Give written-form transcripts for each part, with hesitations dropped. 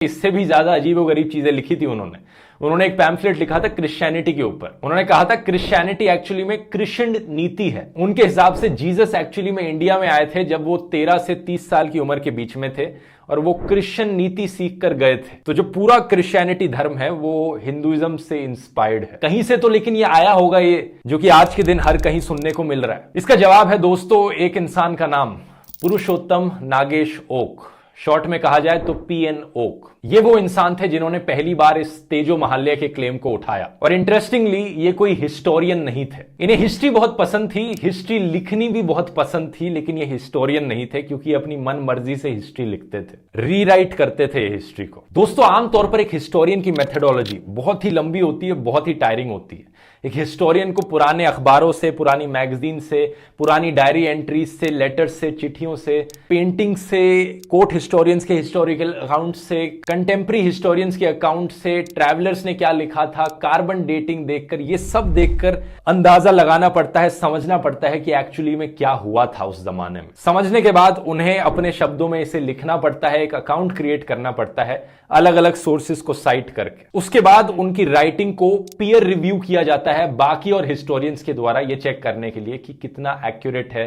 इससे भी ज्यादा अजीब और गरीब चीजें लिखी थी उन्होंने एक पैम्फलेट लिखा था क्रिश्चियनिटी के ऊपर। उन्होंने कहा था क्रिश्चियनिटी एक्चुअली में क्रिश्चियन नीति है। उनके हिसाब से जीसस एक्चुअली में इंडिया में आए थे जब वो 13 से 30 साल की उम्र के बीच में थे और वो क्रिश्चियन नीति सीख कर गए थे। तो जो पूरा क्रिश्चियनिटी धर्म है वो हिंदुइज्म से इंस्पायर्ड है कहीं से, तो लेकिन ये आया होगा ये जो कि आज के दिन हर कहीं सुनने को मिल रहा है। इसका जवाब है दोस्तों एक इंसान का नाम, पुरुषोत्तम नागेश ओक, शॉर्ट में कहा जाए तो पीएन ओक। ये वो इंसान थे जिन्होंने पहली बार इस तेजो महालय के क्लेम को उठाया। और इंटरेस्टिंगली ये कोई हिस्टोरियन नहीं थे। इन्हें हिस्ट्री बहुत पसंद थी, हिस्ट्री लिखनी भी बहुत पसंद थी, लेकिन ये हिस्टोरियन नहीं थे क्योंकि अपनी मन मर्जी से हिस्ट्री लिखते थे, रीराइट करते थे हिस्ट्री को। दोस्तों आमतौर पर एक हिस्टोरियन की मेथडोलॉजी बहुत ही लंबी होती है, बहुत ही टायरिंग होती है। एक हिस्टोरियन को पुराने अखबारों से, पुरानी मैगजीन से, पुरानी डायरी एंट्रीज से, लेटर्स से, चिट्ठियों से, पेंटिंग से, कोर्ट हिस्टोरियंस के हिस्टोरिकल अकाउंट से, कंटेम्प्रेरी हिस्टोरियंस के अकाउंट से, ट्रैवलर्स ने क्या लिखा था, कार्बन डेटिंग देखकर, ये सब देखकर अंदाजा लगाना पड़ता है, समझना पड़ता है कि एक्चुअली में क्या हुआ था उस जमाने में। समझने के बाद उन्हें अपने शब्दों में इसे लिखना पड़ता है, एक अकाउंट क्रिएट करना पड़ता है अलग अलग सोर्सेस को साइट करके। उसके बाद उनकी राइटिंग को पीयर रिव्यू किया जाता है बाकी और हिस्टोरियंस के द्वारा, ये चेक करने के लिए कि कितना एक्यूरेट है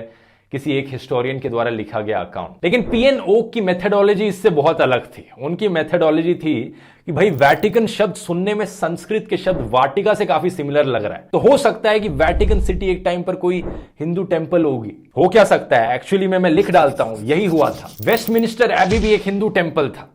किसी एक हिस्टोरियन के द्वारा लिखा गया अकाउंट। लेकिन पीएन ओक की मेथडोलॉजी इससे बहुत अलग थी। उनकी मेथडोलॉजी थी कि भाई वैटिकन शब्द सुनने में संस्कृत के शब्द वाटिका से काफी सिमिलर लग रहा है, तो हो सकता है कि वैटिकन सिटी एक टाइम पर कोई हिंदू टेंपल होगी। हो क्या सकता है, एक्चुअली में मैं लिख डालता हूं, यही हुआ था। वेस्टमिनिस्टर एबी भी एक हिंदू टेंपल था।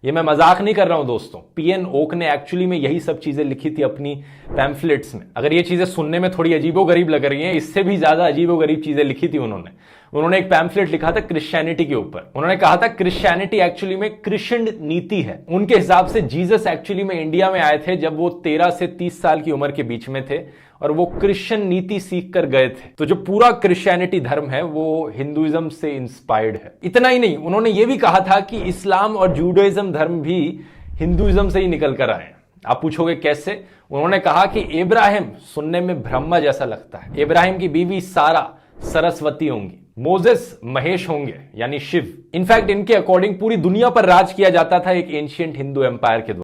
ये मैं मजाक नहीं कर रहा हूं दोस्तों, पीएन ओक ने एक्चुअली में यही सब चीजें लिखी थी अपनी पैम्फलेट्स में। अगर ये चीजें सुनने में थोड़ी अजीबोगरीब लग रही हैं, इससे भी ज्यादा अजीबोगरीब चीजें लिखी थी उन्होंने एक पैम्फलेट लिखा था क्रिश्चियनिटी के ऊपर। उन्होंने कहा था क्रिश्चियनिटी एक्चुअली में क्रिश्चियन नीति है। उनके हिसाब से जीसस एक्चुअली में इंडिया में आए थे जब वो 13 से 30 साल की उम्र के बीच में थे और वो क्रिश्चियन नीति सीख कर गए थे। तो जो पूरा क्रिश्चियनिटी धर्म है वो हिंदुइज्म से इंस्पायर्ड है। इतना ही नहीं, उन्होंने ये भी कहा था कि इस्लाम और जूडाइज्म धर्म भी हिंदुइज्म से ही निकल कर आए। आप पूछोगे कैसे? उन्होंने कहा कि इब्राहिम सुनने में ब्रह्मा जैसा लगता है, इब्राहिम की बीवी सारा सरस्वती होंगी, मोजेस महेश होंगे यानी शिव। इनफैक्ट इनके अकॉर्डिंग पूरी दुनिया पर राज किया जाता था एक एंशिएंट हिंदू एम्पायर के द्वारा।